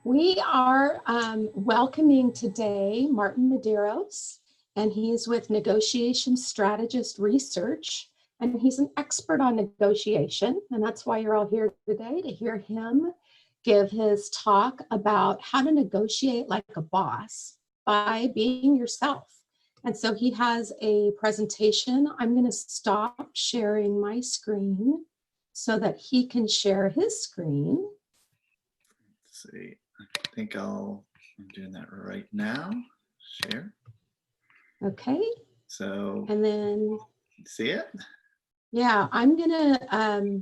We are welcoming today Martin Medeiros, and he is with Negotiation Strategist Research, and he's an expert on negotiation, and that's why you're all here today, to hear him give his talk about how to negotiate like a boss by being yourself. And so he has a presentation. I'm going to stop sharing my screen so that he can share his screen. Let's see. I think I'm doing that right now. Share. Okay. So, and then see it? Yeah, I'm gonna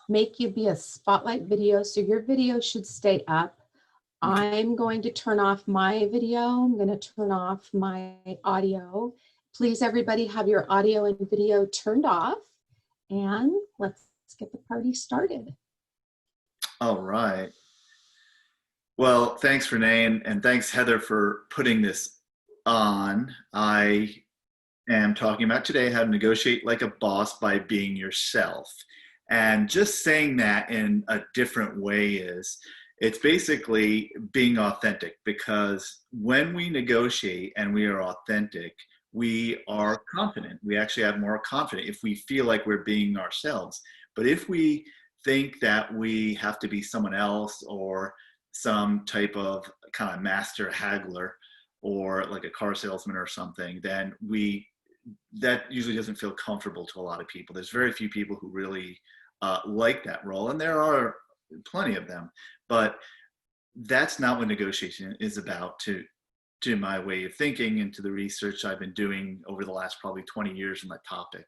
make you be a spotlight video. So your video should stay up. Okay. I'm going to turn off my video. I'm going to turn off my audio. Please, everybody, have your audio and video turned off. And let's get the party started. All right. Well, thanks, Renee, and thanks, Heather, for putting this on. I am talking about today how to negotiate like a boss by being yourself. And just saying that in a different way it's basically being authentic, because when we negotiate and we are authentic, we are confident. We actually have more confidence if we feel like we're being ourselves. But if we think that we have to be someone else, or some type of kind of master haggler, or like a car salesman or something, then that usually doesn't feel comfortable to a lot of people. There's very few people who really like that role, and there are plenty of them, but that's not what negotiation is about, to my way of thinking and to the research I've been doing over the last probably 20 years on that topic.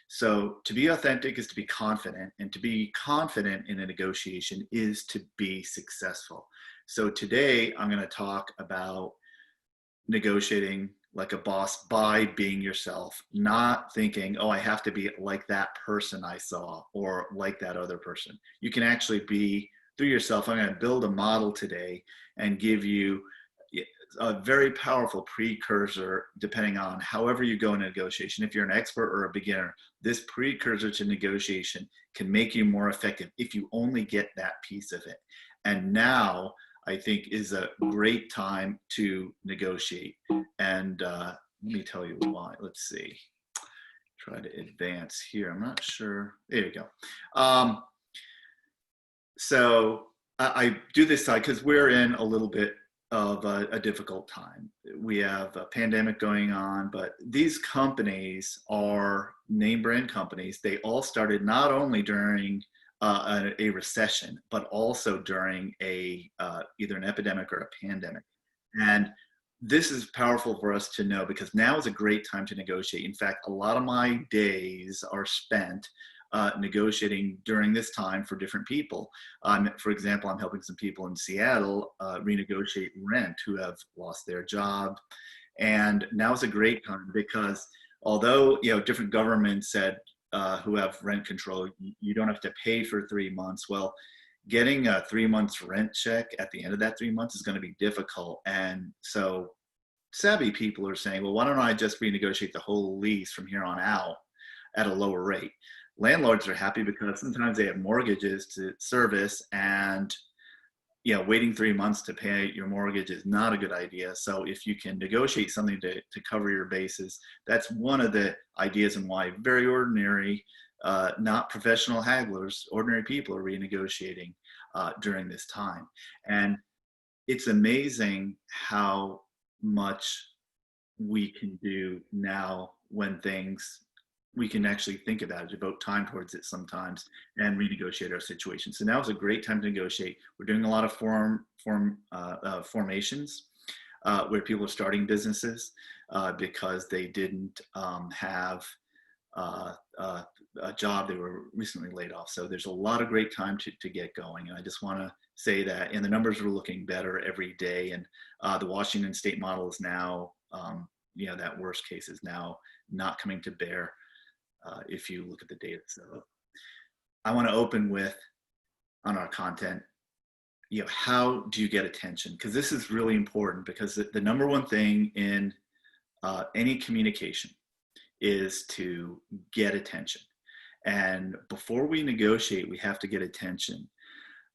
So to be authentic is to be confident, and to be confident in a negotiation is to be successful. So today I'm going to talk about negotiating like a boss by being yourself, not thinking, oh, I have to be like that person I saw, or like that other person. You can actually be through yourself. I'm going to build a model today and give you a very powerful precursor, depending on however you go in a negotiation. If you're an expert or a beginner, this precursor to negotiation can make you more effective if you only get that piece of it. And now I think is a great time to negotiate. And let me tell you why. Let's see. Try to advance here. I'm not sure. There you go. So I do this side because we're in a little bit of a difficult time. We have a pandemic going on, but these companies are name brand companies. They all started not only during a recession, but also during either an epidemic or a pandemic. And this is powerful for us to know, because now is a great time to negotiate. In fact, a lot of my days are spent negotiating during this time for different people. For example, I'm helping some people in Seattle renegotiate rent who have lost their job. And now is a great time, because although different governments said who have rent control, you don't have to pay for 3 months. Well, getting a 3 months rent check at the end of that 3 months is going to be difficult. And so savvy people are saying, well, why don't I just renegotiate the whole lease from here on out at a lower rate? Landlords are happy because sometimes they have mortgages to service, and waiting 3 months to pay your mortgage is not a good idea. So if you can negotiate something to cover your bases, that's one of the ideas, and why very ordinary, not professional hagglers, ordinary people are renegotiating during this time. And it's amazing how much we can do now when we can actually think about it, devote time towards it sometimes, and renegotiate our situation. So now is a great time to negotiate. We're doing a lot of formations where people are starting businesses because they didn't have a job, they were recently laid off. So there's a lot of great time to get going. And I just want to say that, and the numbers are looking better every day. And the Washington state model is now, that worst case is now not coming to bear. If you look at the data. So I want to open with, on our content, how do you get attention? Because this is really important, because the number one thing in any communication is to get attention. And before we negotiate, we have to get attention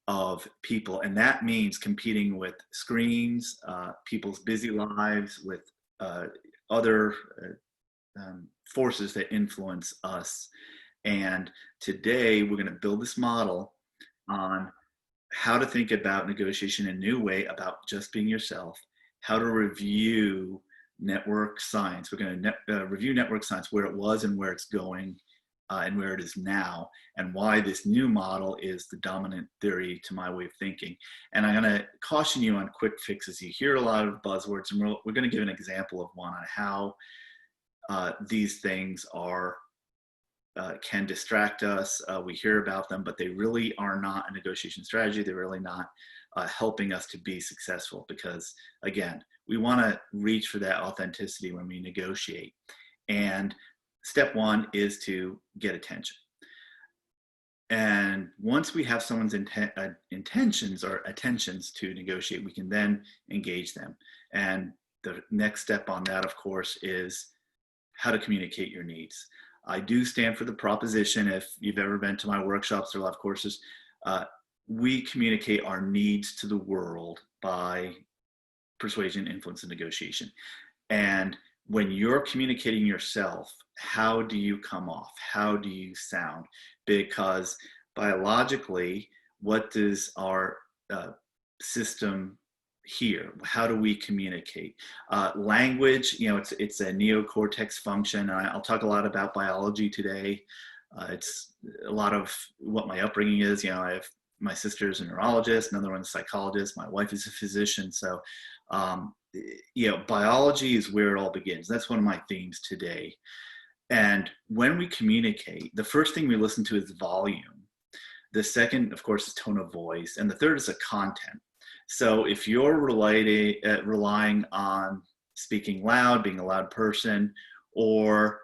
of people. And that means competing with screens, people's busy lives, with other forces that influence us. And today we're going to build this model on how to think about negotiation in a new way, about just being yourself, how to review network science. We're going to review network science, where it was and where it's going, and where it is now, and why this new model is the dominant theory to my way of thinking. And I'm going to caution you on quick fixes. You hear a lot of buzzwords, and we're going to give an example of one on how these things are can distract us. We hear about them, but they really are not a negotiation strategy. They're really not helping us to be successful, because again, we want to reach for that authenticity when we negotiate. And step one is to get attention. And once we have someone's intentions or attentions to negotiate, we can then engage them. And the next step on that, of course, is how to communicate your needs. I do stand for the proposition, if you've ever been to my workshops or live courses, we communicate our needs to the world by persuasion, influence, and negotiation. And when you're communicating yourself, how do you come off? How do you sound? Because biologically, what does our system hear? How do we communicate? Language, it's a neocortex function. I'll talk a lot about biology today. It's a lot of what my upbringing is. I have my sister's a neurologist, another one's a psychologist. My wife is a physician. So, biology is where it all begins. That's one of my themes today. And when we communicate, the first thing we listen to is volume. The second, of course, is tone of voice. And the third is the content. So if you're relying on speaking loud, being a loud person, or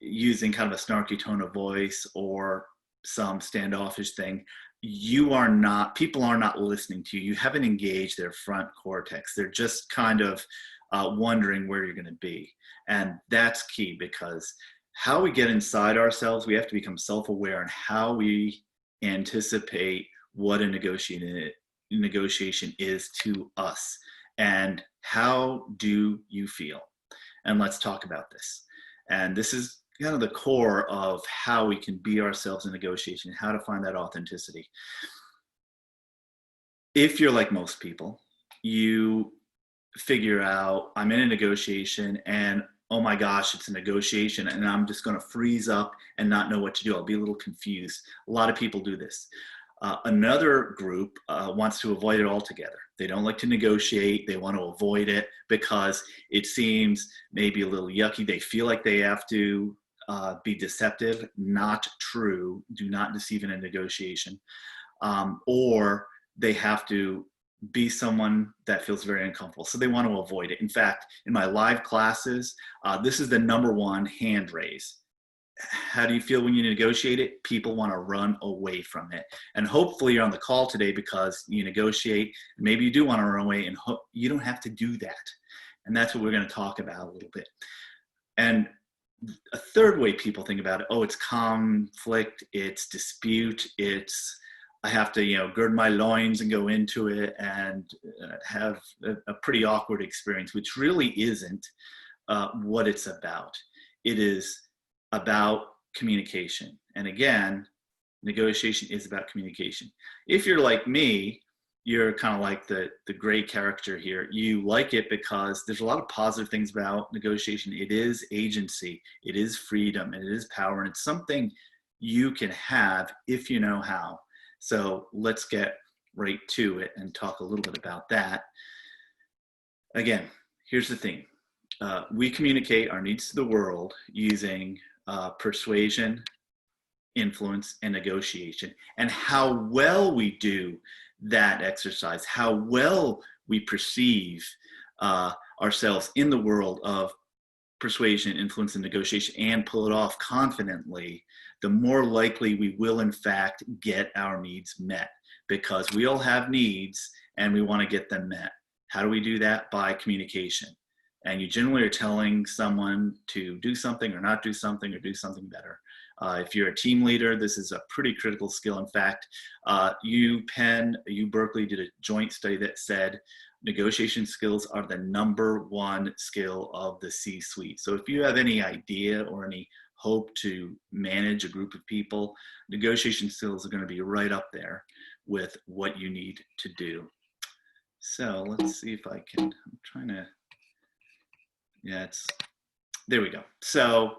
using kind of a snarky tone of voice or some standoffish thing, people are not listening to you. You haven't engaged their front cortex. They're just kind of wondering where you're going to be. And that's key, because how we get inside ourselves, we have to become self-aware in how we anticipate what a negotiation is to us. And how do you feel? And let's talk about this. And this is kind of the core of how we can be ourselves in negotiation, how to find that authenticity. If you're like most people, you figure out, I'm in a negotiation and oh my gosh, it's a negotiation, and I'm just going to freeze up and not know what to do. I'll be a little confused. A lot of people do this. Another group wants to avoid it altogether. They don't like to negotiate. They want to avoid it because it seems maybe a little yucky. They feel like they have to be deceptive. Not true. Do not deceive in a negotiation. Or they have to be someone that feels very uncomfortable. So they want to avoid it. In fact, in my live classes, this is the #1 hand raise. How do you feel when you negotiate it? People want to run away from it. And hopefully you're on the call today because you negotiate. Maybe you do want to run away, and you don't have to do that. And that's what we're going to talk about a little bit. And a third way people think about it, it's conflict, it's dispute, it's I have to, gird my loins and go into it and have a pretty awkward experience, which really isn't what it's about. It is about communication. And again, negotiation is about communication. If you're like me, you're kind of like the gray character here. You like it because there's a lot of positive things about negotiation. It is agency, it is freedom, and it is power, and it's something you can have if you know how. So let's get right to it and talk a little bit about that. Again, here's the thing. We communicate our needs to the world using persuasion, influence, and negotiation. And how well we do that exercise, how well we perceive ourselves in the world of persuasion, influence, and negotiation, and pull it off confidently, the more likely we will in fact get our needs met. because we all have needs and we want to get them met. How do we do that? By communication. And you generally are telling someone to do something or not do something or do something better. If you're a team leader, this is a pretty critical skill. In fact, U Berkeley did a joint study that said negotiation skills are the #1 skill of the C-suite. So if you have any idea or any hope to manage a group of people, negotiation skills are going to be right up there with what you need to do. So let's see if I can, I'm trying to, yeah, there we go. So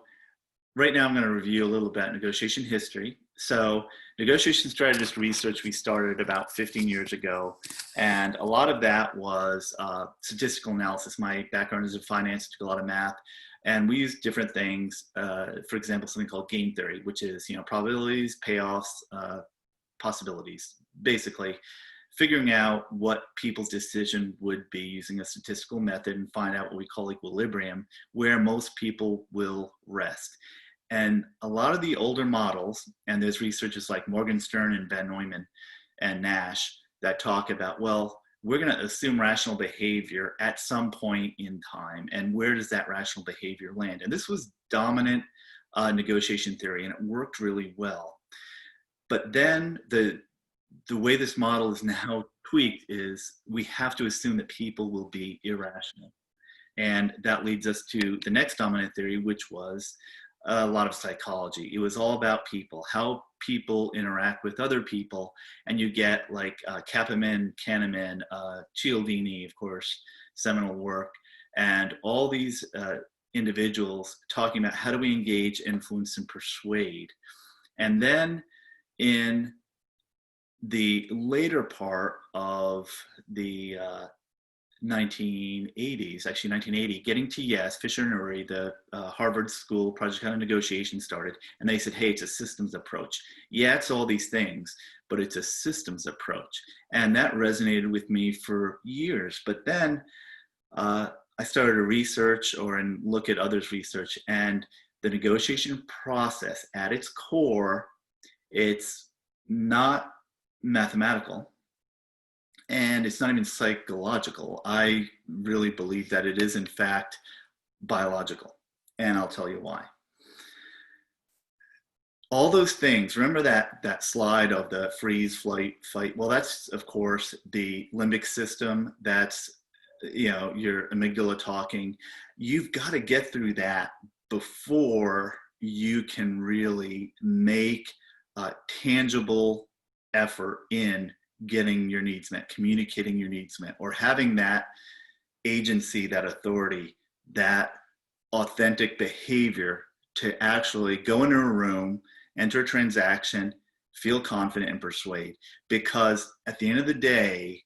right now I'm going to review a little about negotiation history. So negotiation strategist research we started about 15 years ago, and a lot of that was statistical analysis. My background is in finance, took a lot of math, and we use different things. For example, something called game theory, which is probabilities, payoffs, possibilities. Basically, figuring out what people's decision would be using a statistical method and find out what we call equilibrium, where most people will rest. And a lot of the older models, and there's researchers like Morgenstern and Van Neumann and Nash that talk about, well, we're going to assume rational behavior at some point in time, and where does that rational behavior land? And this was dominant negotiation theory, and it worked really well. But then the way this model is now tweaked is we have to assume that people will be irrational. And that leads us to the next dominant theory, which was a lot of psychology. It was all about people, how people interact with other people. And you get like Kaplan, Kahneman, Cialdini, of course, seminal work, and all these individuals talking about how do we engage, influence, and persuade. And then in the later part of the 1980s, actually 1980, getting to yes, Fisher and Uri, the Harvard School Project on Negotiation started, and they said, hey, it's a systems approach. Yeah, it's all these things, but it's a systems approach. And that resonated with me for years. But then I started to research and look at others' research, and the negotiation process at its core, it's not mathematical, and it's not even psychological. I really believe that it is, in fact, biological, and I'll tell you why. All those things, remember that slide of the freeze, flight, fight? Well, that's, of course, the limbic system. That's, your amygdala talking. You've got to get through that before you can really make a tangible effort in getting your needs met, communicating your needs met, or having that agency, that authority, that authentic behavior to actually go into a room, enter a transaction, feel confident, and persuade. Because at the end of the day,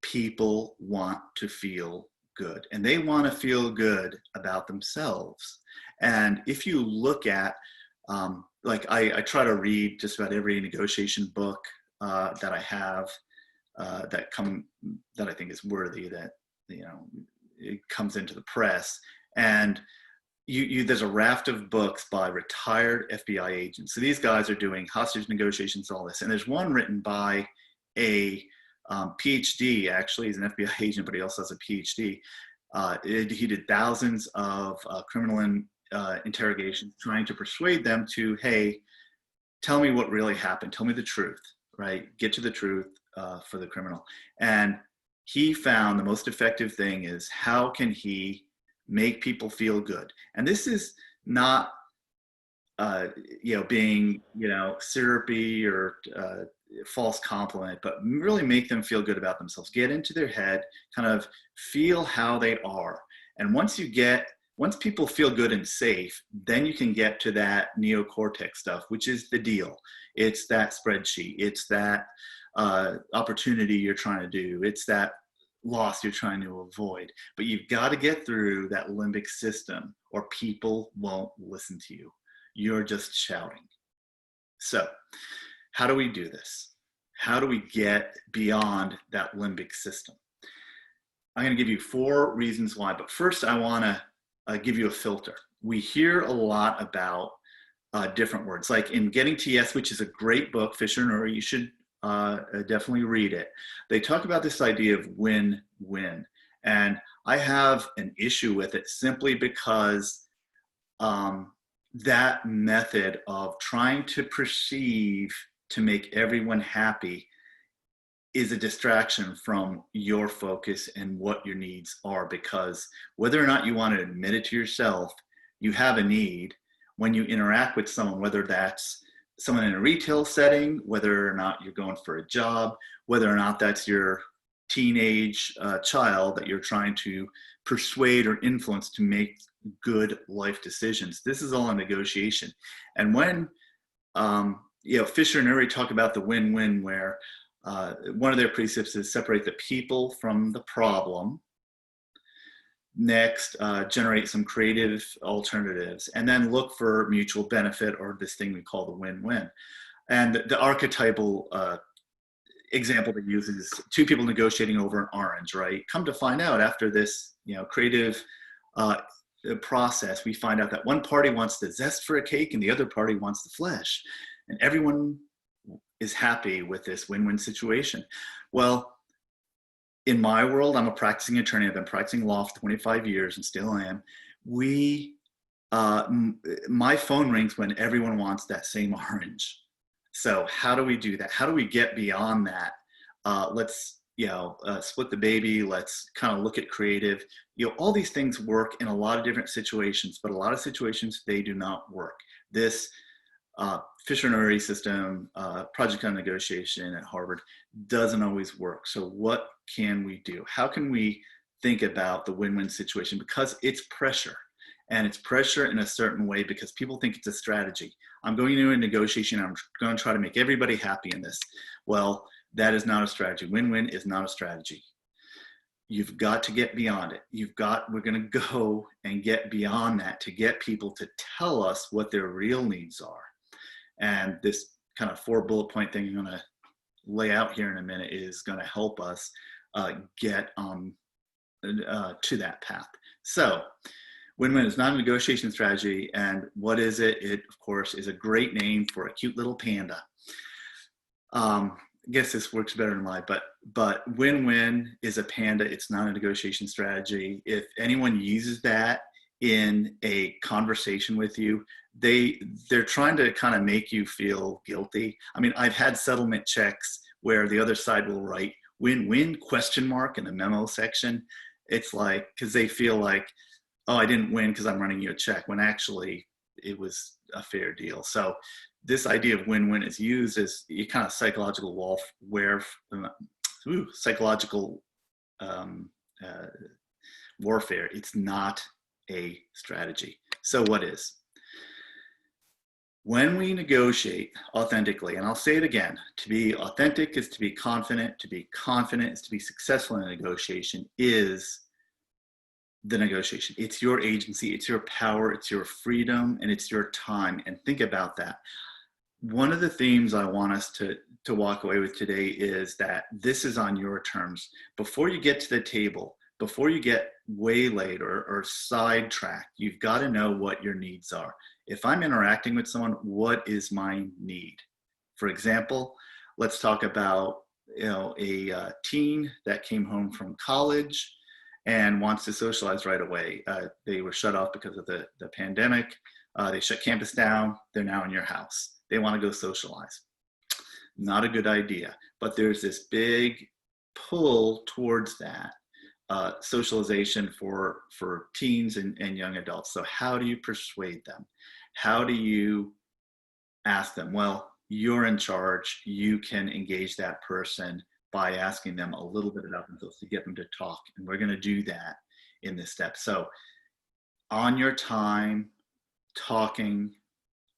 people want to feel good, and they want to feel good about themselves. And if you look at, I try to read just about every negotiation book that I have that I think is worthy, that it comes into the press, and there's a raft of books by retired FBI agents. So these guys are doing hostage negotiations, all this, and there's one written by a PhD. Actually, he's an FBI agent, but he also has a PhD. He did thousands of criminal interrogations, trying to persuade them to, hey, tell me what really happened, tell me the truth. Right? Get to the truth for the criminal. And he found the most effective thing is, how can he make people feel good? And this is not, being, syrupy or false compliment, but really make them feel good about themselves. Get into their head, kind of feel how they are. And once people feel good and safe, then you can get to that neocortex stuff, which is the deal. It's that spreadsheet. It's that opportunity you're trying to do. It's that loss you're trying to avoid. But you've got to get through that limbic system, or people won't listen to you. You're just shouting. So how do we do this? How do we get beyond that limbic system? I'm going to give you 4 reasons why. But first, I want to give you a filter. We hear a lot about different words, like in Getting to Yes, which is a great book, Fisher and Uri. You should definitely read it. They talk about this idea of win-win. And I have an issue with it simply because that method of trying to perceive to make everyone happy is a distraction from your focus and what your needs are, because whether or not you want to admit it to yourself, you have a need when you interact with someone, whether that's someone in a retail setting, whether or not you're going for a job, whether or not that's your teenage child that you're trying to persuade or influence to make good life decisions. This is all a negotiation. And when, Fisher and Uri talk about the win-win, where one of their precepts is separate the people from the problem. Next, generate some creative alternatives, and then look for mutual benefit, or this thing we call the win-win. And the archetypal example they use is two people negotiating over an orange, right? Come to find out, after this, creative process, we find out that one party wants the zest for a cake and the other party wants the flesh. And everyone is happy with this win-win situation. Well, in my world, I'm a practicing attorney. I've been practicing law for 25 years and still am. My phone rings when everyone wants that same orange. So how do we do that? How do we get beyond that? Let's split the baby. Let's kind of look at creative. All these things work in a lot of different situations, but a lot of situations, they do not work. This Fisher and Uri system, project on negotiation at Harvard, doesn't always work. So what can we do? How can we think about the win-win situation? Because it's pressure, and it's pressure in a certain way because people think it's a strategy. I'm going into a negotiation, I'm going to try to make everybody happy in this. Well, that is not a strategy. Win-win is not a strategy. You've got to get beyond it. We're going to go and get beyond that to get people to tell us what their real needs are. And this kind of 4 bullet point thing I'm going to lay out here in a minute is going to help us get to that path. So win-win is not a negotiation strategy. And what is it? It, of course, is a great name for a cute little panda. I guess this works better in life, but win-win is a panda. It's not a negotiation strategy. If anyone uses that in a conversation with you, they're trying to kind of make you feel guilty. I mean, I've had settlement checks where the other side will write win-win ? In the memo section. It's like, because they feel like, oh, I didn't win because I'm running you a check, when actually it was a fair deal. So this idea of win-win is used as a kind of psychological warfare. It's not a strategy. So what is? When we negotiate authentically, and I'll say it again, to be authentic is to be confident is to be successful in a negotiation, is the negotiation. It's your agency, it's your power, it's your freedom, and it's your time. And think about that. One of the themes I want us to walk away with today is that this is on your terms. Before you get to the table, before you get waylaid or sidetracked, you've got to know what your needs are. If I'm interacting with someone, what is my need? For example, let's talk about a teen that came home from college and wants to socialize right away. They were shut off because of the pandemic. They shut campus down. They're now in your house. They want to go socialize. Not a good idea. But there's this big pull towards that socialization for teens and young adults. So how do you persuade them? How do you ask them? Well, you're in charge. You can engage that person by asking them a little bit about themselves to get them to talk. And we're going to do that in this step. So on your time, talking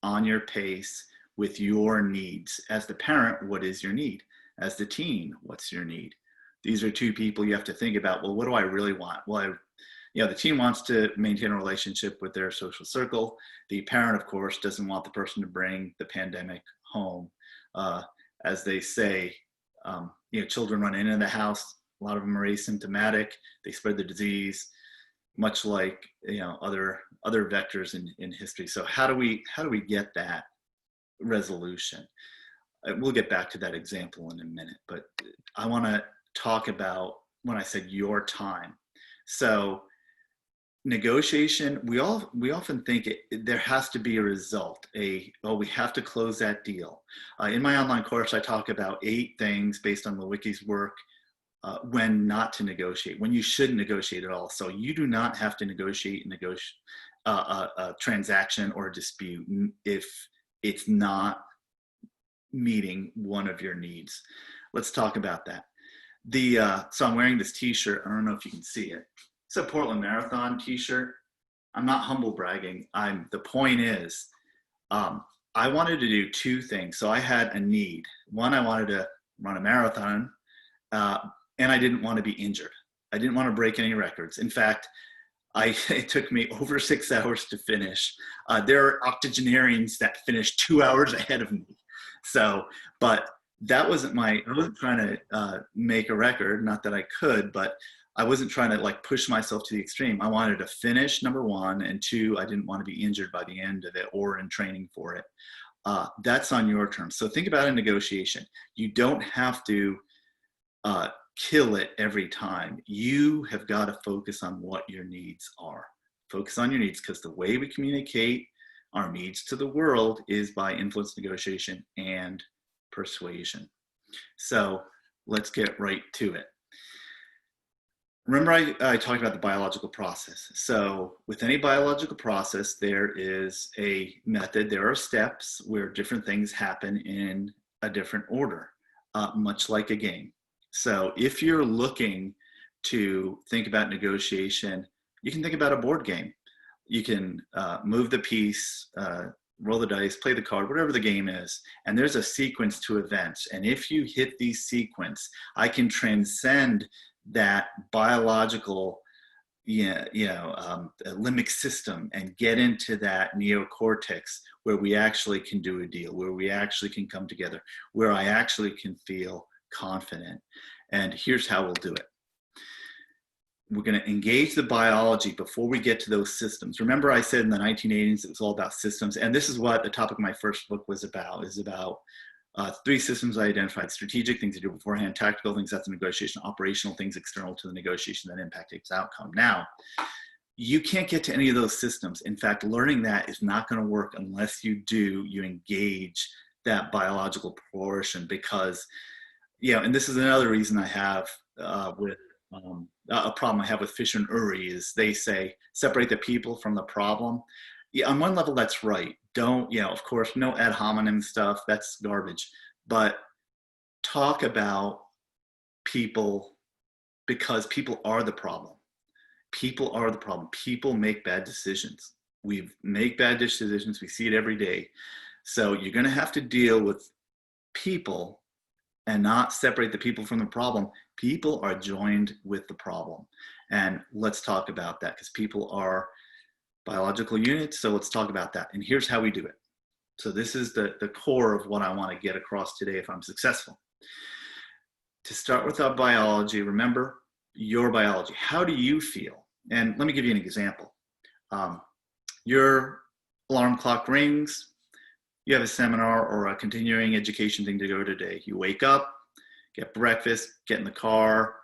on your pace with your needs. As the parent, what is your need? As the teen, what's your need? These are two people you have to think about. Well, what do I really want? Well, the teen wants to maintain a relationship with their social circle. The parent, of course, doesn't want the person to bring the pandemic home. As they say, children run into the house. A lot of them are asymptomatic. They spread the disease, much like other vectors in history. So how do we get that resolution? we'll get back to that example in a minute, but I want to talk about when I said your time. So negotiation, we often think there has to be a result, we have to close that deal. In my online course, I talk about 8 things based on Lewicki's work when not to negotiate, when you shouldn't negotiate at all. So you do not have to negotiate a transaction or a dispute if it's not meeting one of your needs. Let's talk about that. So I'm wearing this t-shirt. I don't know if you can see it. It's a Portland Marathon t-shirt. I'm not humble bragging. The point is, I wanted to do 2 things. So I had a need. One, I wanted to run a marathon, and I didn't want to be injured. I didn't want to break any records. In fact, it took me over 6 hours to finish. There are octogenarians that finished 2 hours ahead of me. So, but that wasn't I wasn't trying to make a record, not that I could, but I wasn't trying to like push myself to the extreme. I wanted to finish, number 1, and 2, I didn't want to be injured by the end of it or in training for it. That's on your terms. So think about a negotiation. You don't have to kill it every time. You have got to focus on what your needs are. Focus on your needs, because the way we communicate our needs to the world is by influence, negotiation, and persuasion. So let's get right to it. Remember I talked about the biological process. So with any biological process, there is a method, there are steps where different things happen in a different order, much like a game. So if you're looking to think about negotiation, you can think about a board game. You can move the piece, roll the dice, play the card, whatever the game is, and there's a sequence to events. And if you hit these sequence, I can transcend that biological limbic system and get into that neocortex where we actually can do a deal, where we actually can come together, where I actually can feel confident. And here's how we'll do it. We're going to engage the biology before we get to those systems. Remember I said in the 1980s it was all about systems, and this is what the topic of my first book was about, is about 3 systems I identified: strategic, things to do beforehand; tactical, things that's a negotiation; operational, things external to the negotiation that impact its outcome. Now, you can't get to any of those systems. In fact, learning that is not going to work unless you engage that biological portion, because, and this is another reason I have with a problem I have with Fisher and Uri is they say separate the people from the problem. Yeah, on one level that's right. Don't, of course, no ad hominem stuff, that's garbage. But talk about people, because people are the problem. People are the problem. People make bad decisions. We make bad decisions. We see it every day. So you're going to have to deal with people and not separate the people from the problem. People are joined with the problem. And let's talk about that, because people are biological units. So let's talk about that. And here's how we do it. So this is the core of what I want to get across today if I'm successful. To start with our biology, remember your biology. How do you feel? And let me give you an example. Your alarm clock rings. You have a seminar or a continuing education thing to go today. You wake up, get breakfast, get in the car,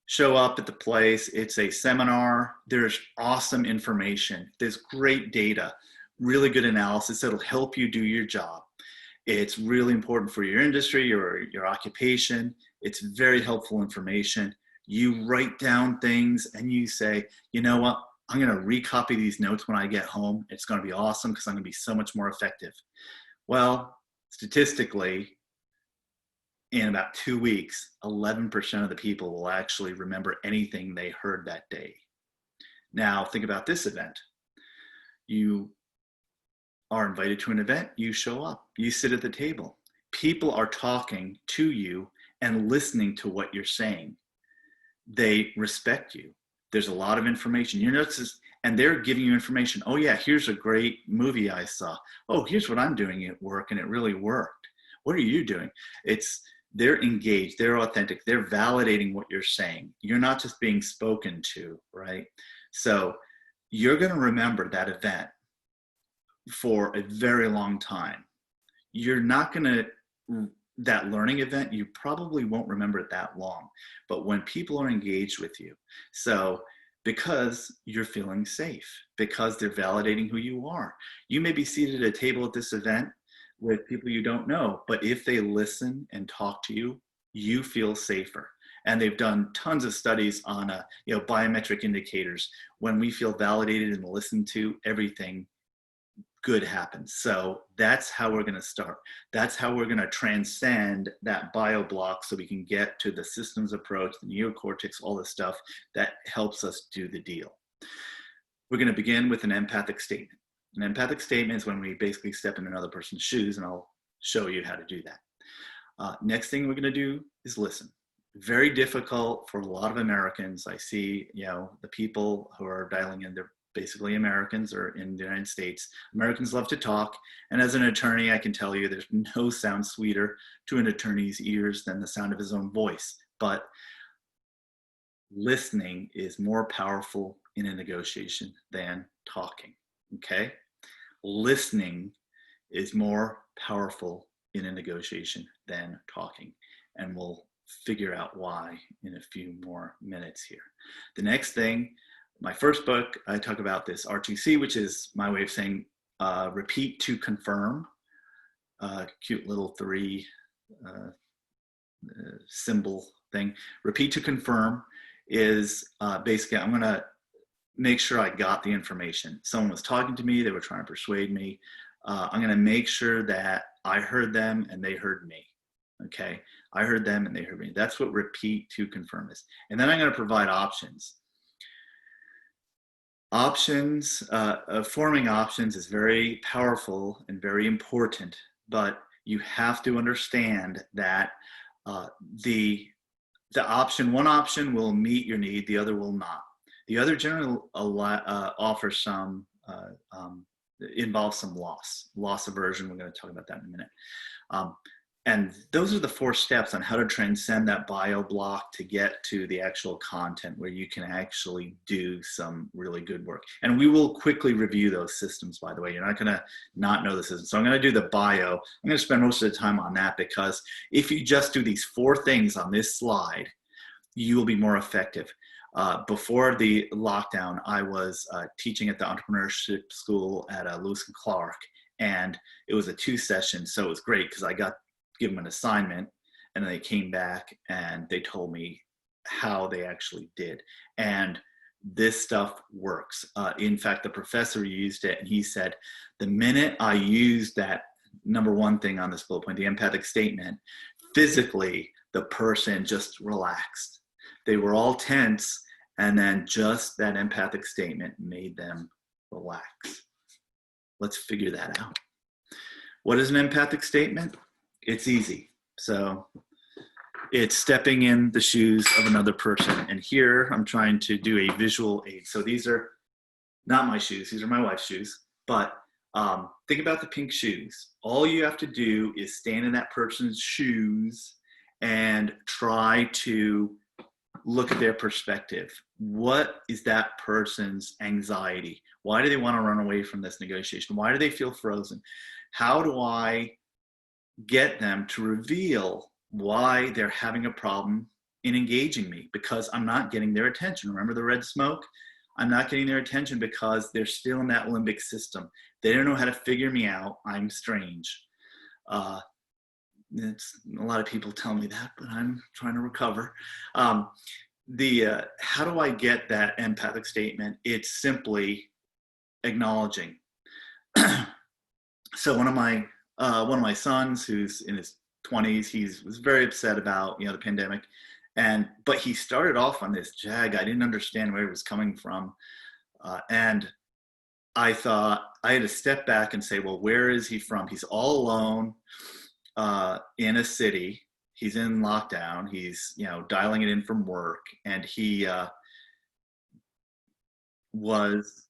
show up at the place. It's a seminar. There's awesome information. There's great data, really good analysis that'll help you do your job. It's really important for your industry or your occupation. It's very helpful information. You write down things and you say, you know what? I'm going to recopy these notes when I get home. It's going to be awesome because I'm going to be so much more effective. Well, statistically, in about 2 weeks, 11% of the people will actually remember anything they heard that day. Now, think about this event. You are invited to an event, you show up, you sit at the table. People are talking to you and listening to what you're saying. They respect you. There's a lot of information. You notice, and they're giving you information. Oh yeah, here's a great movie I saw. Oh, here's what I'm doing at work and it really worked. What are you doing? They're engaged, they're authentic, they're validating what you're saying. You're not just being spoken to, right? So you're going to remember that event for a very long time. You're not going to that learning event, you probably won't remember it that long. But when people are engaged with you, so because you're feeling safe, because they're validating who you are. You may be seated at a table at this event with people you don't know, but if they listen and talk to you, you feel safer. And they've done tons of studies on biometric indicators. When we feel validated and listened to, everything good happens. So that's how we're going to start. That's how we're going to transcend that bio block so we can get to the systems approach, the neocortex, all the stuff that helps us do the deal. We're going to begin with an empathic statement. An empathic statement is when we basically step in another person's shoes, and I'll show you how to do that. Next thing we're going to do is listen. Very difficult for a lot of Americans. I see, the people who are dialing in, they're basically Americans or in the United States. Americans love to talk. And as an attorney, I can tell you there's no sound sweeter to an attorney's ears than the sound of his own voice. But listening is more powerful in a negotiation than talking, okay? Listening is more powerful in a negotiation than talking. And we'll figure out why in a few more minutes here. The next thing, my first book, I talk about this RTC, which is my way of saying repeat to confirm. Cute little 3 symbol thing. Repeat to confirm is basically, I'm going to make sure I got the information. Someone was talking to me, they were trying to persuade me. I'm going to make sure that I heard them and they heard me. Okay, I heard them and they heard me. That's what repeat to confirm is. And then I'm going to provide options. Options, forming options is very powerful and very important, but you have to understand that the option, one option will meet your need, the other will not. The other generally offers some, involves some loss aversion. We're going to talk about that in a minute. And those are the 4 steps on how to transcend that bio block to get to the actual content where you can actually do some really good work. And we will quickly review those systems, by the way. You're not going to not know the system. So I'm going to do the bio. I'm going to spend most of the time on that because if you just do these 4 things on this slide, you will be more effective. Before the lockdown, I was teaching at the entrepreneurship school at Lewis and Clark, and it was a 2 session. So it was great because I got give them an assignment and then they came back and they told me how they actually did. And this stuff works. In fact, the professor used it and he said, the minute I used that number 1 thing on this bullet point, the empathic statement, physically the person just relaxed. They were all tense and then just that empathic statement made them relax. Let's figure that out. What is an empathic statement? It's easy. So it's stepping in the shoes of another person. And here I'm trying to do a visual aid. So these are not my shoes. These are my wife's shoes. But think about the pink shoes. All you have to do is stand in that person's shoes and try to look at their perspective. What is that person's anxiety? Why do they want to run away from this negotiation? Why do they feel frozen? How do I get them to reveal why they're having a problem in engaging me? Because I'm not getting their attention. Remember the red smoke? I'm not getting their attention because they're still in that limbic system. They don't know how to figure me out. I'm strange. A lot of people tell me that, but I'm trying to recover. How do I get that empathic statement? It's simply acknowledging. So one of my sons, who's in his 20s, he was very upset about the pandemic, but he started off on this jag. I didn't understand where it was coming from, and I thought I had to step back and say, well, where is he from? He's all alone in a city. He's in lockdown. He's dialing it in from work, and he was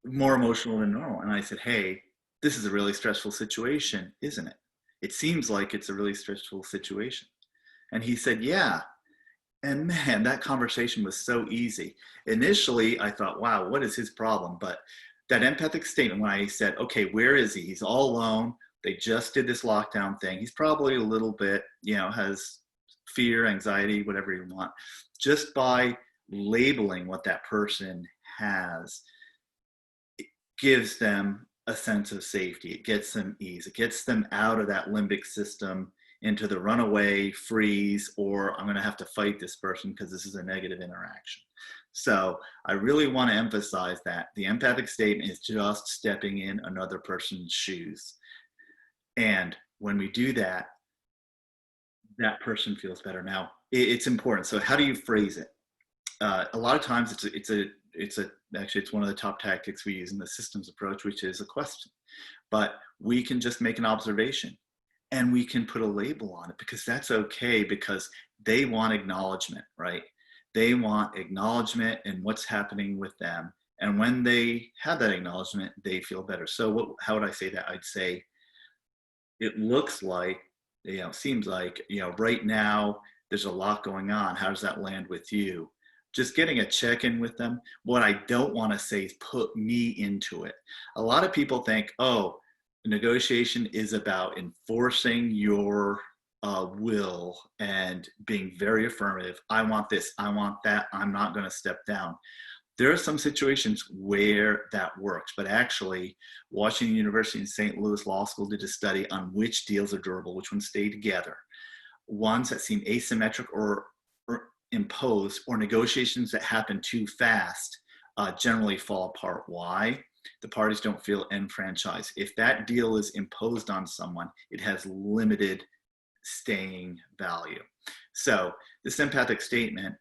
more emotional than normal. And I said, hey, this is a really stressful situation, isn't it? It seems like it's a really stressful situation. And he said, yeah. And man, that conversation was so easy. Initially, I thought, wow, what is his problem? But that empathic statement, when I said, okay, where is he? He's all alone. They just did this lockdown thing. He's probably a little bit, has fear, anxiety, whatever you want. Just by labeling what that person has, it gives them a sense of safety. It gets them ease. It gets them out of that limbic system into the runaway, freeze, or I'm going to have to fight this person because this is a negative interaction. So I really want to emphasize that the empathic statement is just stepping in another person's shoes. And when we do that, that person feels better. Now, it's important. So how do you phrase it? A lot of times it's one of the top tactics we use in the systems approach, which is a question. But we can just make an observation and we can put a label on it, because that's okay, because they want acknowledgement, right? They want acknowledgement in what's happening with them. And when they have that acknowledgement, they feel better. So how would I say that? I'd say, it looks like, seems like, right now there's a lot going on. How does that land with you? Just getting a check-in with them. What I don't want to say is put me into it. A lot of people think, negotiation is about enforcing your will and being very affirmative. I want this, I want that, I'm not going to step down. There are some situations where that works, but actually Washington University and St. Louis Law School did a study on which deals are durable, which ones stay together. Ones that seem asymmetric or imposed, or negotiations that happen too fast, generally fall apart. Why? The parties don't feel enfranchised. If that deal is imposed on someone, it has limited staying value. So this empathic statement,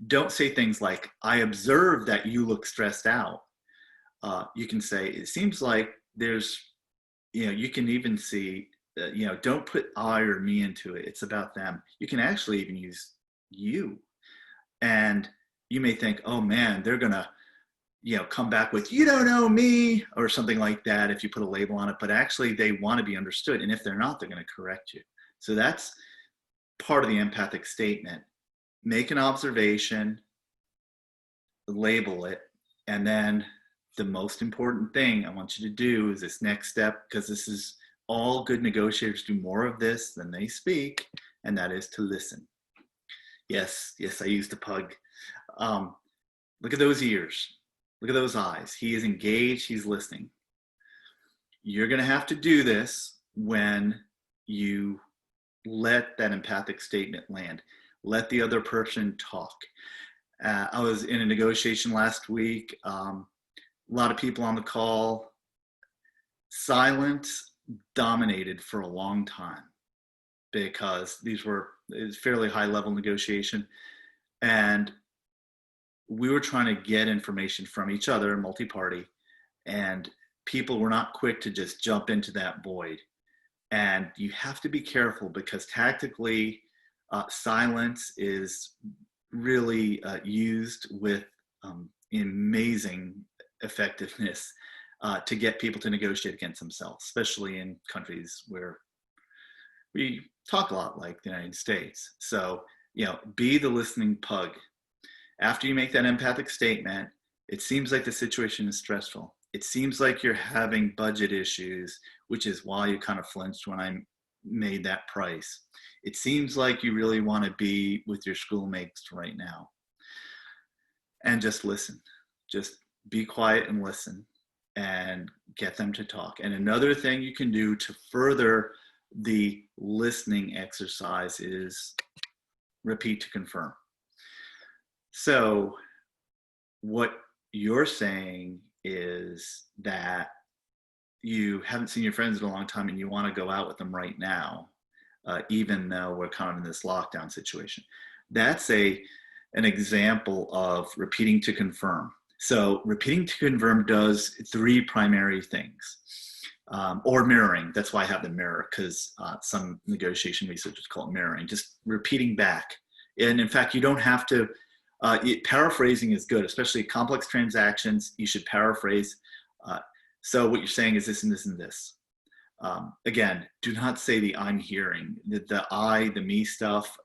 don't say things like, I observe that you look stressed out. You can say, it seems like there's, you can even see, don't put I or me into it. It's about them. You can actually even use you. And you may think, oh man, they're going to, come back with, you don't know me, or something like that if you put a label on it. But actually they want to be understood. And if they're not, they're going to correct you. So that's part of the empathic statement. Make an observation, label it, and then the most important thing I want you to do is this next step, because this is all good negotiators do more of this than they speak, and that is to listen. Yes, I used a pug. Look at those ears. Look at those eyes. He is engaged. He's listening. You're going to have to do this when you let that empathic statement land. Let the other person talk. I was in a negotiation last week. A lot of people on the call. Silence dominated for a long time because it was fairly high level negotiation. And we were trying to get information from each other, multi-party, and people were not quick to just jump into that void. And you have to be careful, because tactically, silence is really used with amazing effectiveness to get people to negotiate against themselves, especially in countries where we talk a lot like the United States. So, be the listening pug. After you make that empathic statement, it seems like the situation is stressful. It seems like you're having budget issues, which is why you kind of flinched when I made that price. It seems like you really want to be with your schoolmates right now. And just listen. Just be quiet and listen and get them to talk. And another thing you can do to further the listening exercise is repeat to confirm. So what you're saying is that you haven't seen your friends in a long time and you want to go out with them right now, even though we're kind of in this lockdown situation. That's an example of repeating to confirm. So repeating to confirm does three primary things, or mirroring. That's why I have the mirror, because some negotiation researchers call it mirroring, just repeating back. And in fact, you don't have to, paraphrasing is good, especially complex transactions. You should paraphrase. So what you're saying is this and this and this. Again, do not say the I'm hearing. The I, the me stuff,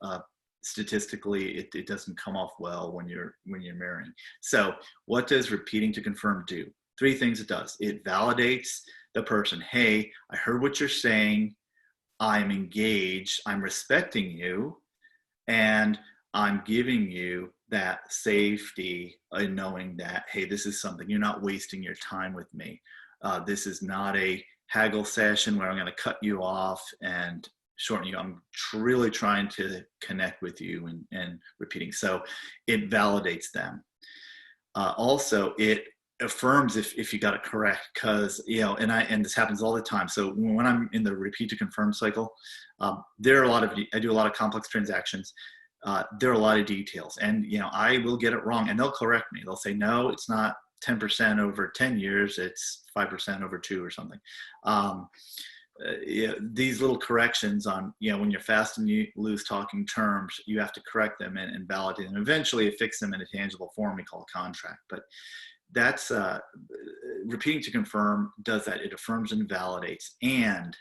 statistically, it doesn't come off well when you're mirroring. So what does repeating to confirm do? Three things it does. It validates the person, hey, I heard what you're saying. I'm engaged. I'm respecting you. And I'm giving you that safety in knowing that, hey, this is something, you're not wasting your time with me. This is not a haggle session where I'm going to cut you off and shorten you. I'm really trying to connect with you and repeating. So it validates them. Also, it affirms if you got it correct, because and this happens all the time. So when I'm in the repeat to confirm cycle, there are I do a lot of complex transactions. There are a lot of details, and I will get it wrong, and they'll correct me. They'll say, no, it's not 10% over 10 years, it's 5% over 2 or something. These little corrections on, when you're fast and you lose talking terms, you have to correct them and validate them. Eventually affix them in a tangible form we call a contract. But that's repeating to confirm does that. It affirms and validates. And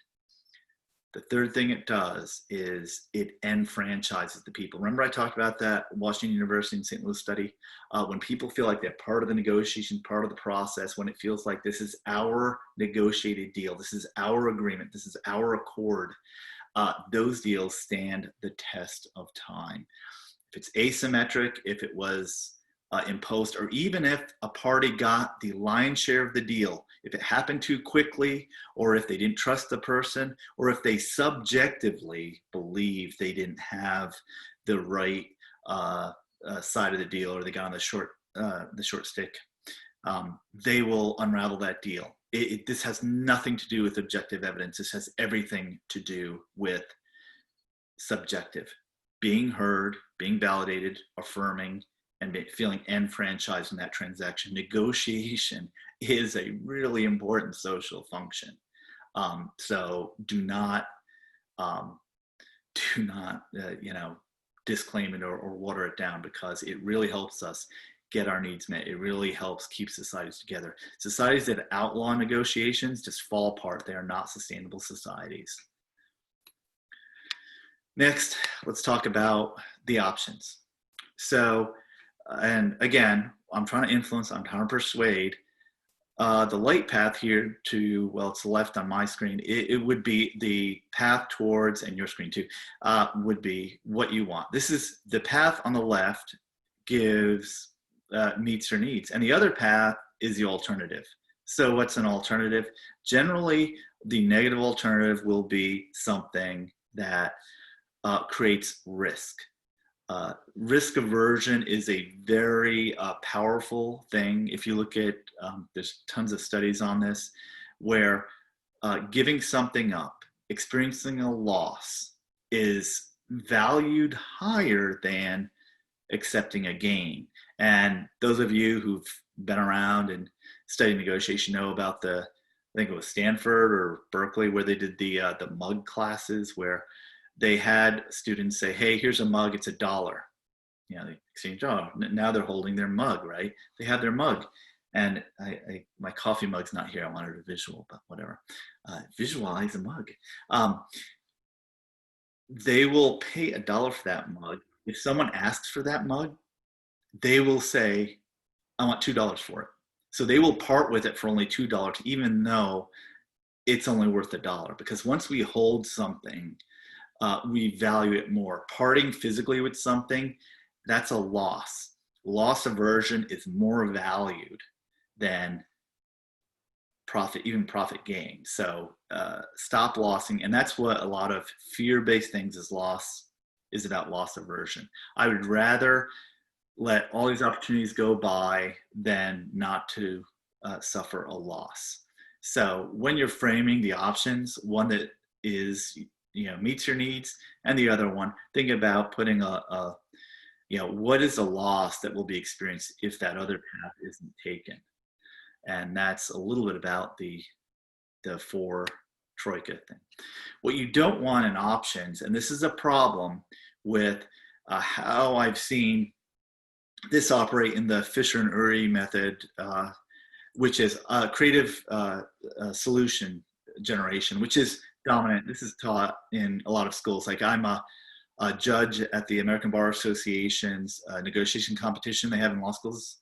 the third thing it does is it enfranchises the people. Remember I talked about that Washington University and St. Louis study? When people feel like they're part of the negotiation, part of the process, when it feels like this is our negotiated deal, this is our agreement, this is our accord, those deals stand the test of time. If it's asymmetric, if it was imposed, or even if a party got the lion's share of the deal, if it happened too quickly, or if they didn't trust the person, or if they subjectively believe they didn't have the right side of the deal, or they got on the short stick, they will unravel that deal. This has nothing to do with objective evidence. This has everything to do with subjective, being heard, being validated, affirming, and feeling enfranchised in that transaction. Negotiation is a really important social function. So do not disclaim it or water it down, because it really helps us get our needs met. It really helps keep societies together. Societies that outlaw negotiations just fall apart. They are not sustainable societies. Next, let's talk about the options. So, and again, I'm trying to influence, I'm trying to persuade. The light path here to, well, it's the left on my screen. It would be the path towards, and your screen too, would be what you want. This is the path on the left gives, meets your needs. And the other path is the alternative. So what's an alternative? Generally, the negative alternative will be something that creates risk. Risk aversion is a very powerful thing. If you look at, there's tons of studies on this, where giving something up, experiencing a loss, is valued higher than accepting a gain. And those of you who've been around and studied negotiation know about I think it was Stanford or Berkeley, where they did the mug classes, where they had students say, hey, here's a mug, it's $1. They exchange, now they're holding their mug, right? They have their mug. And my coffee mug's not here. I wanted a visual, but whatever. Visualize a mug. They will pay $1 for that mug. If someone asks for that mug, they will say, I want $2 for it. So they will part with it for only $2, even though it's only worth $1. Because once we hold something, we value it more. Parting physically with something, that's a loss. Loss aversion is more valued than profit, even profit gain. So stop lossing. And that's what a lot of fear-based things is about, loss aversion. I would rather let all these opportunities go by than not to suffer a loss. So when you're framing the options, one that is meets your needs, and the other one, think about putting what is a loss that will be experienced if that other path isn't taken. And that's a little bit about the four troika thing. What you don't want in options, and this is a problem with how I've seen this operate in the Fisher and Uri method, which is creative solution generation, which is dominant. This is taught in a lot of schools. Like I'm a judge at the American Bar Association's negotiation competition they have in law schools.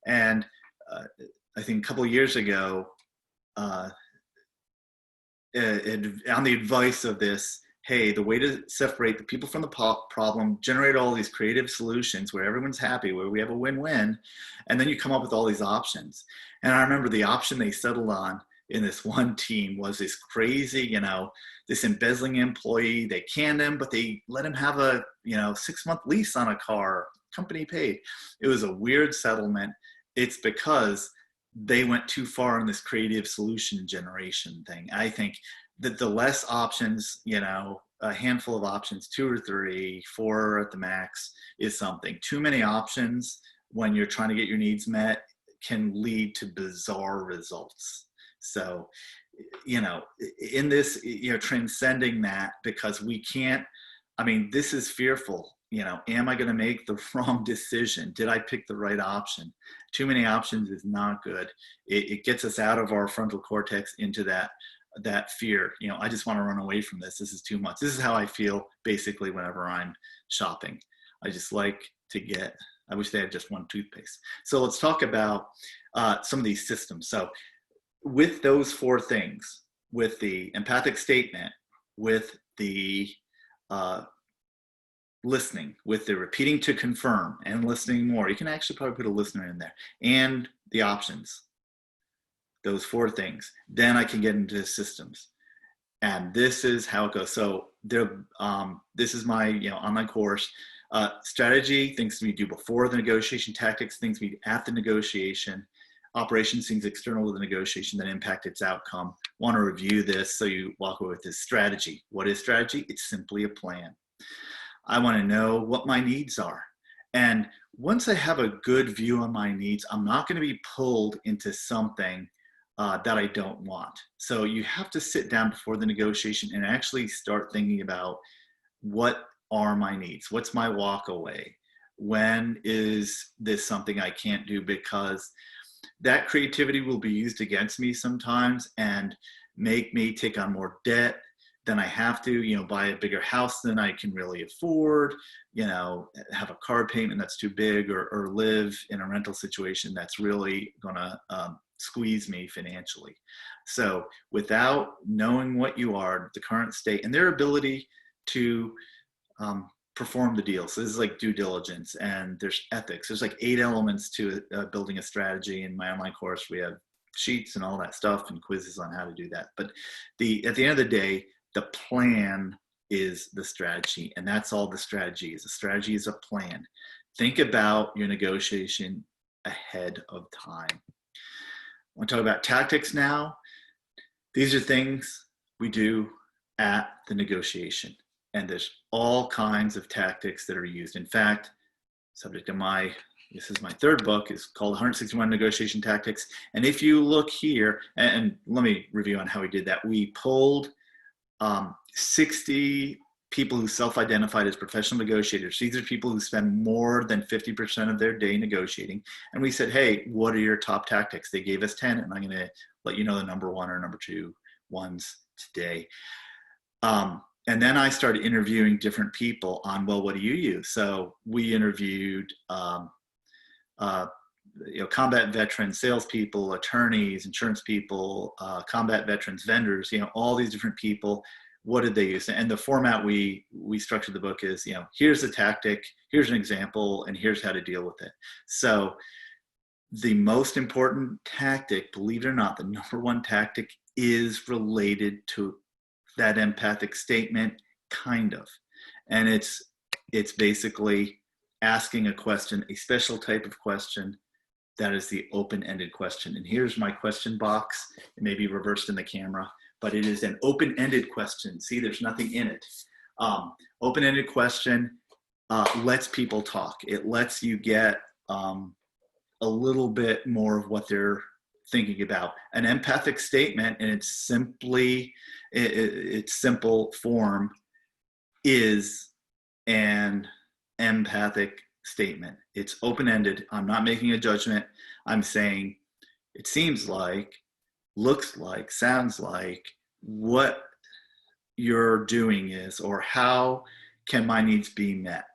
And I think a couple of years ago, on the advice of this, hey, the way to separate the people from the problem, generate all these creative solutions where everyone's happy, where we have a win-win, and then you come up with all these options. And I remember the option they settled on in this one team was this crazy, this embezzling employee. They canned him, but they let him have a 6-month lease on a car, company paid. It was a weird settlement. It's because they went too far in this creative solution generation thing. I think that the less options, a handful of options, 2 or 3, 4 at the max, is something. Too many options when you're trying to get your needs met can lead to bizarre results. So, in this, transcending that, because we can't, this is fearful. Am I going to make the wrong decision? Did I pick the right option? Too many options is not good. It gets us out of our frontal cortex into that fear. I just want to run away from this. This is too much. This is how I feel basically whenever I'm shopping. I just like to I wish they had just one toothpaste. So let's talk about some of these systems. So with those 4 things, with the empathic statement, with the listening, with the repeating to confirm and listening more, you can actually probably put a listener in there, and the options, those 4 things, then I can get into systems. And this is how it goes. So this is my online course. Strategy, things we do before the negotiation, tactics, things we do at the negotiation, operations, things external to the negotiation that impact its outcome. Want to review this so you walk away with this strategy. What is strategy? It's simply a plan. I want to know what my needs are. And once I have a good view on my needs, I'm not going to be pulled into something that I don't want. So you have to sit down before the negotiation and actually start thinking about, what are my needs? What's my walk away? When is this something I can't do? Because that creativity will be used against me sometimes and make me take on more debt than I have to, buy a bigger house than I can really afford, have a car payment that's too big, or live in a rental situation that's really gonna squeeze me financially. So without knowing what you are, the current state, and their ability to perform the deal. So this is like due diligence, and there's ethics. There's like 8 elements to building a strategy. In my online course, we have sheets and all that stuff and quizzes on how to do that. But at the end of the day, the plan is the strategy, and that's all the strategy is. A strategy is a plan. Think about your negotiation ahead of time. I want to talk about tactics now. These are things we do at the negotiation, and there's all kinds of tactics that are used. In fact, subject of this is my 3rd book, is called 161 Negotiation Tactics. And if you look here, and let me review on how we did that. We pulled 60 people who self-identified as professional negotiators. These are people who spend more than 50% of their day negotiating. And we said, hey, what are your top tactics? They gave us 10, and I'm going to let you know the number 1 or number 2 ones today. And then I started interviewing different people on, well, what do you use? So we interviewed combat veterans, salespeople, attorneys, insurance people, combat veterans, vendors, all these different people. What did they use? And the format we structured the book is, here's a tactic, here's an example, and here's how to deal with it. So the most important tactic, believe it or not, the number 1 tactic is related to that empathic statement, kind of. And it's basically asking a question, a special type of question that is the open-ended question. And here's my question box. It may be reversed in the camera, but it is an open-ended question. See, there's nothing in it. Open-ended question lets people talk. It lets you get a little bit more of what they're thinking about. An empathic statement, and it's simple form, is an empathic statement. It's open-ended. I'm not making a judgment. I'm saying it seems like, looks like, sounds like, what you're doing is, or how can my needs be met,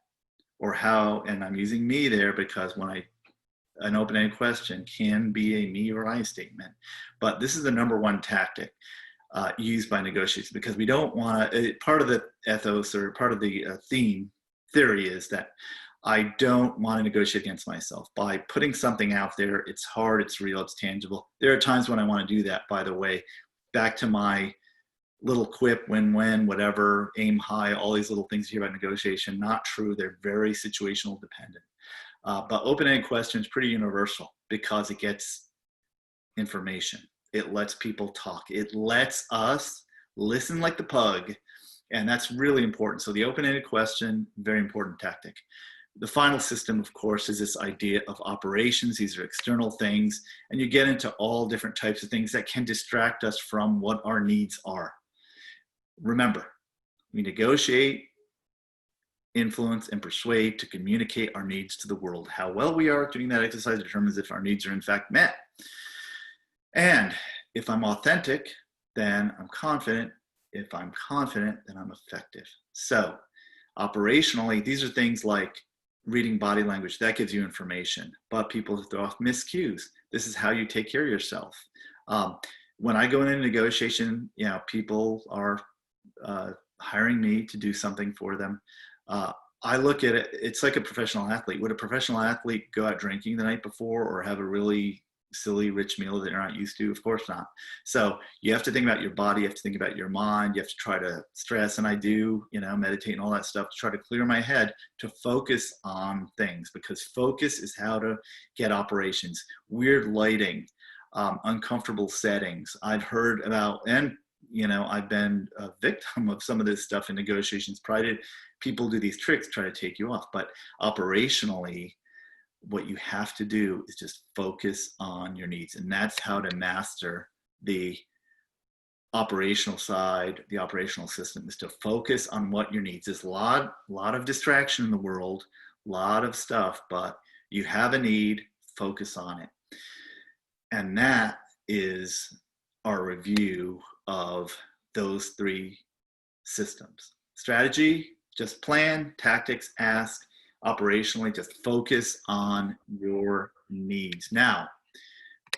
or how, and I'm using me there because an open-ended question can be a me or I statement. But this is the number 1 tactic. used by negotiators, because we don't want to, part of the ethos or part of the theory is that I don't want to negotiate against myself. By putting something out there, it's hard, it's real, it's tangible. There are times when I want to do that, by the way. Back to my little quip, win-win, whatever, aim high, all these little things you hear about negotiation, not true. They're very situational dependent. But open-ended question is pretty universal because it gets information. It lets people talk. It lets us listen like the pug, and that's really important. So the open-ended question, very important tactic. The final system, of course, is this idea of operations. These are external things, and you get into all different types of things that can distract us from what our needs are. Remember, we negotiate, influence, and persuade to communicate our needs to the world. How well we are doing that exercise determines if our needs are in fact met. And if I'm authentic, then I'm confident. If I'm confident, then I'm effective. So operationally, these are things like reading body language. That gives you information, but people throw off miscues. This is how you take care of yourself. When I go into negotiation, people are hiring me to do something for them. I look at it, it's like a professional athlete. Would a professional athlete go out drinking the night before or have a really silly rich meal that you're not used to? Of course not. So you have to think about your body, you have to think about your mind, you have to try to stress, and I do, meditate and all that stuff to try to clear my head to focus on things, because focus is how to get operations. Weird lighting, uncomfortable settings. I've heard about, and I've been a victim of some of this stuff in negotiations. People do these tricks, try to take you off, but operationally, what you have to do is just focus on your needs. And that's how to master the operational side, the operational system, is to focus on what your needs. There's a lot of distraction in the world, a lot of stuff, but you have a need, focus on it. And that is our review of those three systems. Strategy, just plan. Tactics, ask. Operationally, just focus on your needs. Now,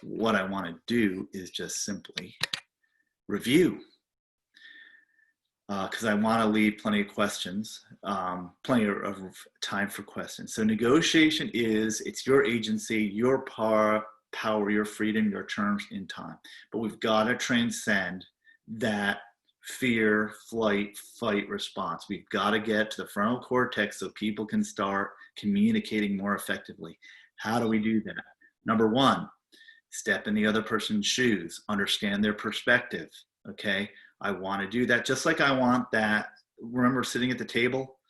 what I want to do is just simply review, because I want to leave plenty of questions, plenty of time for questions. So negotiation it's your agency, your power, your freedom, your terms in time. But we've got to transcend that fear, flight, fight response. We've got to get to the frontal cortex so people can start communicating more effectively. How do we do that? Number one, step in the other person's shoes, understand their perspective. Okay, I want to do that just like I want that. Remember sitting at the table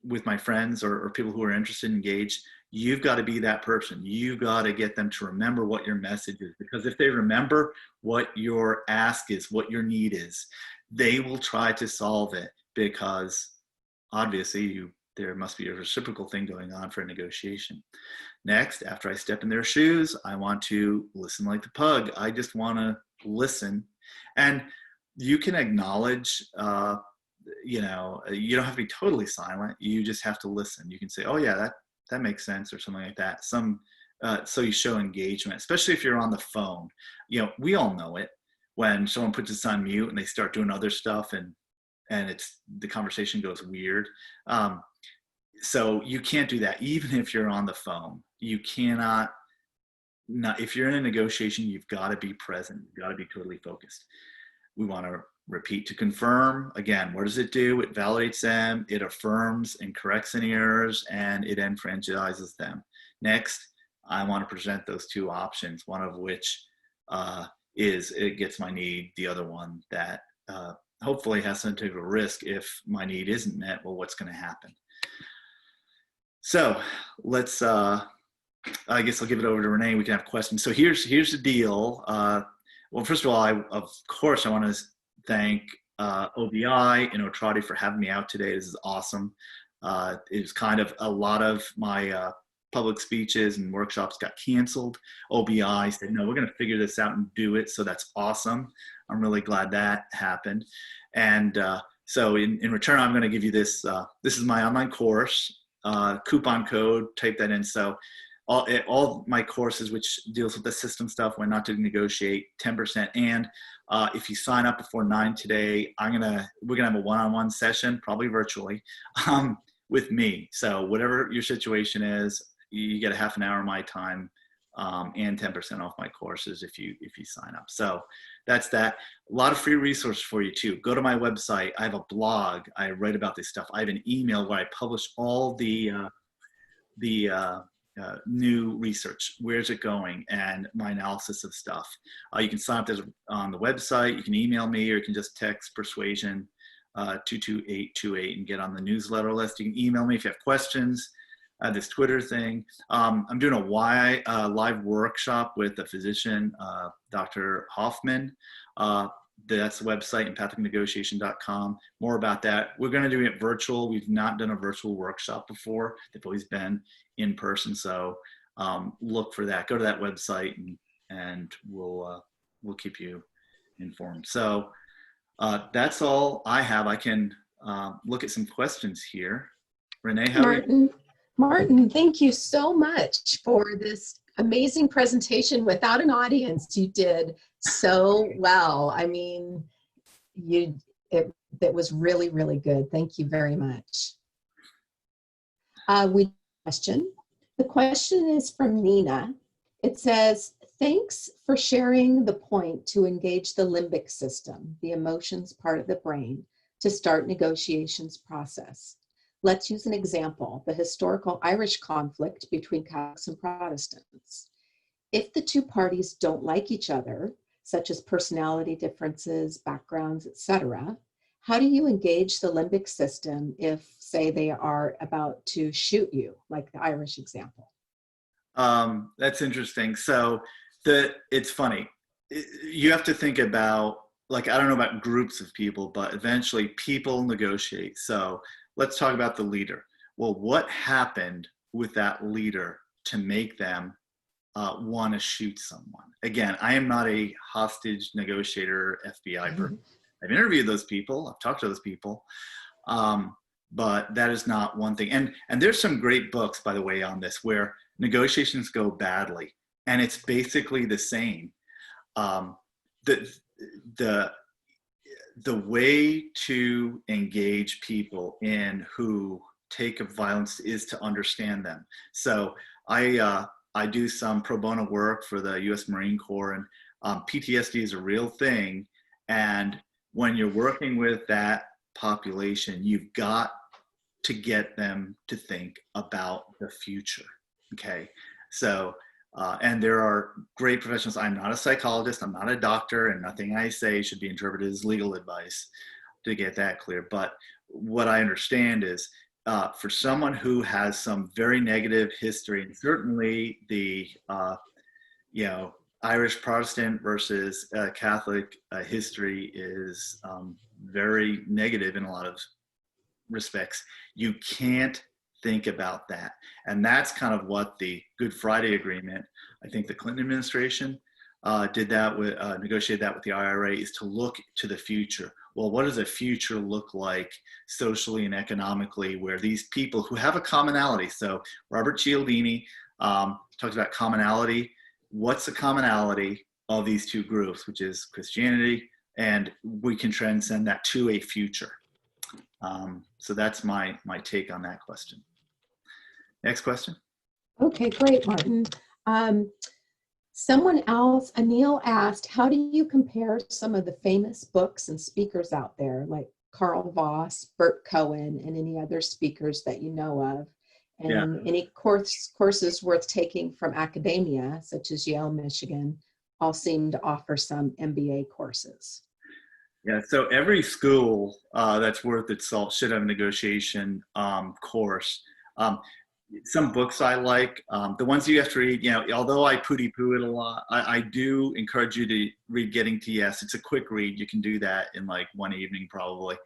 with my friends or people who are interested and engaged. You've got to be that person. You've got to get them to remember what your message is, because if they remember what your ask is, what your need is, they will try to solve it, because obviously there must be a reciprocal thing going on for a negotiation. Next, after I step in their shoes, I want to listen like the pug. I just want to listen. And you can acknowledge, you don't have to be totally silent. You just have to listen. You can say, oh yeah, that makes sense, or something like that. So you show engagement, especially if you're on the phone. We all know it when someone puts us on mute and they start doing other stuff, and the conversation goes weird. So you can't do that, even if you're on the phone. You cannot. If you're in a negotiation, you've got to be present. You've got to be totally focused. We want to repeat to confirm. Again, what does it do? It validates them, it affirms and corrects any errors, and it enfranchises them. Next, I want to present those two options, one of which is it gets my need, the other one that hopefully has some type of risk. If my need isn't met, well, what's going to happen? So let's, I guess I'll give it over to Renee. We can have questions. So here's the deal. Well, first of all, of course, I want to thank OBI and Otrati for having me out today. This is awesome. It was kind of a lot of my public speeches and workshops got canceled. OBI said, no, we're going to figure this out and do it. So that's awesome. I'm really glad that happened. And so in return, I'm going to give you this. This is my online course, coupon code, type that in. So all my courses, which deals with the system stuff, when not to negotiate, 10%. And if you sign up before 9 today, we're gonna have a one-on-one session, probably virtually, with me. So whatever your situation is, you get a half an hour of my time, and 10% off my courses if you sign up. So that's that. A lot of free resources for you too. Go to my website. I have a blog. I write about this stuff. I have an email where I publish all the new research. Where's it going? And my analysis of stuff. You can sign up on the website. You can email me, or you can just text Persuasion 22828 and get on the newsletter list. You can email me if you have questions. This Twitter thing. I'm doing a live workshop with a physician, Dr. Hoffman. That's the website, empathicnegotiation.com. More about that. We're going to do it virtual. We've not done a virtual workshop before. They've always been in person. So look for that. Go to that website, and we'll keep you informed. So that's all I have. I can look at some questions here. Renee, how are you? Martin, thank you so much for this amazing presentation. Without an audience, you did so well. I mean, it was really, really good. Thank you very much. The question is from Nina. It says, thanks for sharing the point to engage the limbic system, the emotions part of the brain, to start negotiations process. Let's use an example, the historical Irish conflict between Catholics and Protestants. If the two parties don't like each other, such as personality differences, backgrounds, etc., how do you engage the limbic system if, say, they are about to shoot you, like the Irish example? That's interesting. So it's funny. You have to think about, like, I don't know about groups of people, but eventually people negotiate. So let's talk about the leader. Well, what happened with that leader to make them want to shoot someone? Again, I am not a hostage negotiator, FBI person. I've interviewed those people. I've talked to those people. But that is not one thing. And there's some great books, by the way, on this, where negotiations go badly. And it's basically the same. The way to engage people in who take up violence is to understand them. So I do some pro bono work for the U.S. Marine Corps, and PTSD is a real thing. And when you're working with that population, you've got to get them to think about the future. Okay, so and there are great professionals. I'm not a psychologist, I'm not a doctor, and nothing I say should be interpreted as legal advice, to get that clear. But what I understand is for someone who has some very negative history, and certainly the Irish Protestant versus Catholic history is very negative in a lot of respects, you can't think about that. And that's kind of what the Good Friday Agreement, I think the Clinton administration did that with, negotiated that with the IRA, is to look to the future. Well, what does a future look like socially and economically, where these people who have a commonality? So Robert Cialdini talks about commonality. What's the commonality of these two groups, which is Christianity, and we can transcend that to a future. So that's my take on that question. Next question. Okay, great, Martin. Someone else, Anil, asked, how do you compare some of the famous books and speakers out there, like Carl Voss, Bert Cohen, and any other speakers that you know of? And any courses worth taking from academia, such as Yale, Michigan, all seem to offer some MBA courses. Yeah, so every school that's worth its salt should have a negotiation course. Some books I like, the ones you have to read, although I poo-poo it a lot, I do encourage you to read Getting to Yes. It's a quick read. You can do that in like one evening probably.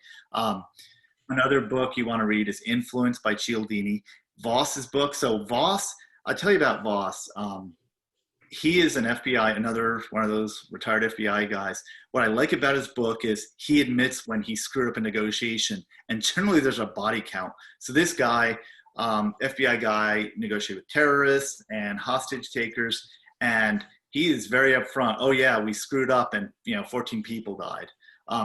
Another book you want to read is Influence by Cialdini. Voss's book. So Voss, I'll tell you about Voss. He is an FBI, another one of those retired FBI guys. What I like about his book is he admits when he screwed up a negotiation, and generally there's a body count. So this guy FBI guy negotiate with terrorists and hostage takers, and he is very upfront. Oh yeah, we screwed up, and 14 people died.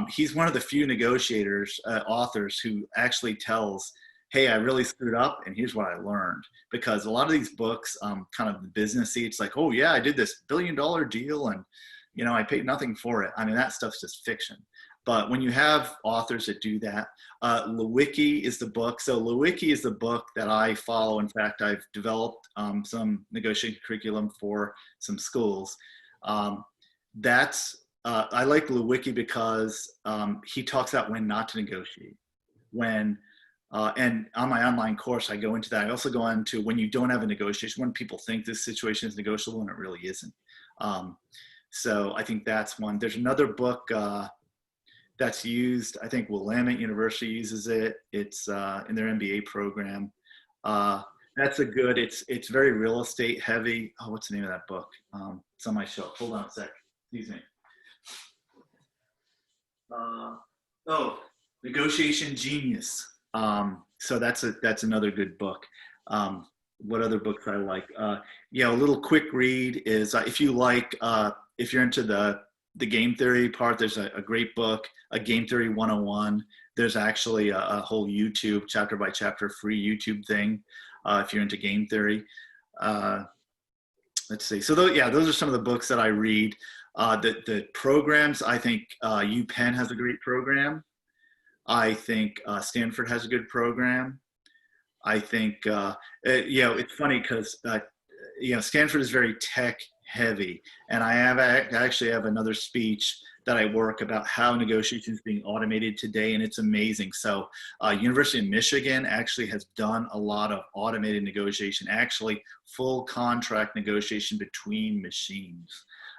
He's one of the few negotiators, authors who actually tells, hey, I really screwed up, and here's what I learned. Because a lot of these books, kind of the businessy, it's like, oh yeah, I did this $1 billion deal, and I paid nothing for it. I mean, that stuff's just fiction. But when you have authors that do that, Lewicki is the book. So Lewicki is the book that I follow. In fact, I've developed some negotiation curriculum for some schools. I like Lewicki because he talks about when not to negotiate. And on my online course, I go into that. I also go into when you don't have a negotiation, when people think this situation is negotiable and it really isn't. So I think that's one. There's another book that's used, I think Willamette University uses it. It's in their MBA program. That's a good, it's very real estate heavy. Oh, what's the name of that book? It's on my shelf. Hold on a sec. Excuse me. Negotiation Genius. So that's another good book. What other books I like? A little quick read is if you're into the game theory part, there's a great book, a Game Theory 101. There's actually a whole YouTube chapter by chapter free YouTube thing if you're into game theory. Let's see. So those are some of the books that I read. The programs, I think UPenn has a great program. I think Stanford has a good program. I think, it's funny because, Stanford is very tech heavy. And I actually have another speech that I work about how negotiation is being automated today, and it's amazing. So University of Michigan actually has done a lot of automated negotiation, actually full contract negotiation between machines.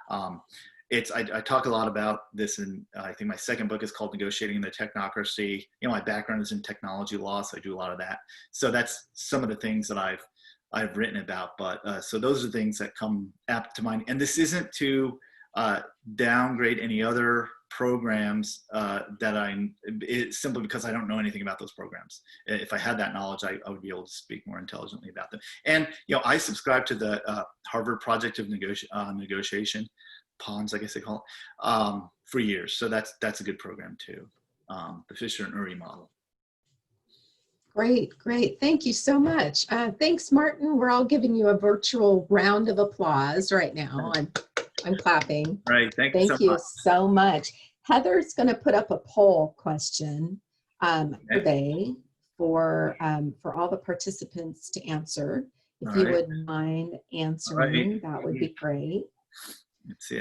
I talk a lot about this, and I think my second book is called Negotiating in the Technocracy. My background is in technology law, so I do a lot of that. So that's some of the things that I've written about. But so those are things that come apt to mind. And this isn't to downgrade any other programs it's simply because I don't know anything about those programs. If I had that knowledge, I would be able to speak more intelligently about them. And I subscribe to the Harvard Project of Negotiation. PONS, I guess they call it, for years. So that's a good program too. The Fisher and Uri model. Great. Thank you so much. Thanks, Martin. We're all giving you a virtual round of applause right now. I'm clapping. Right. Thank you so much. Heather's going to put up a poll question today for all the participants to answer. If you wouldn't mind answering, that would be great. Let's see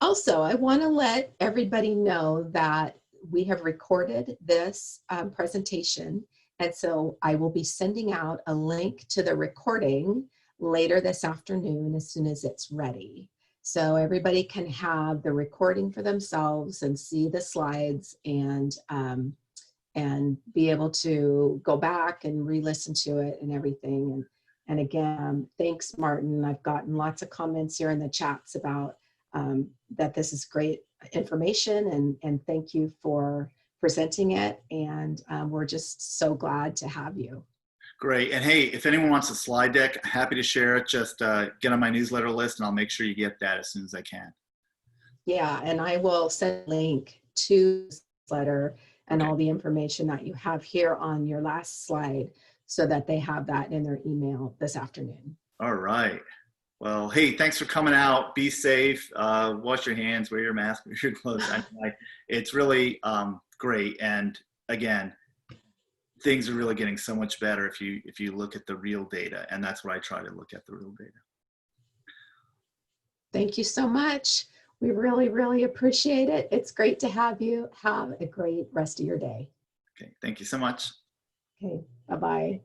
also, I want to let everybody know that we have recorded this presentation, and so I will be sending out a link to the recording later this afternoon as soon as it's ready. So everybody can have the recording for themselves and see the slides and be able to go back and re-listen to it and everything. And again, thanks, Martin. I've gotten lots of comments here in the chats about that this is great information, and thank you for presenting it. And we're just so glad to have you. Great. And hey, if anyone wants a slide deck, happy to share it. Just get on my newsletter list and I'll make sure you get that as soon as I can. Yeah, and I will send a link to the letter and all the information that you have here on your last slide, so that they have that in their email this afternoon. All right. Well, hey, thanks for coming out. Be safe. Wash your hands, wear your mask, wear your clothes. It's really great. And again, things are really getting so much better if you look at the real data. And that's what I try to look at, the real data. Thank you so much. We really, really appreciate it. It's great to have you. Have a great rest of your day. Okay. Thank you so much. Okay. Bye-bye.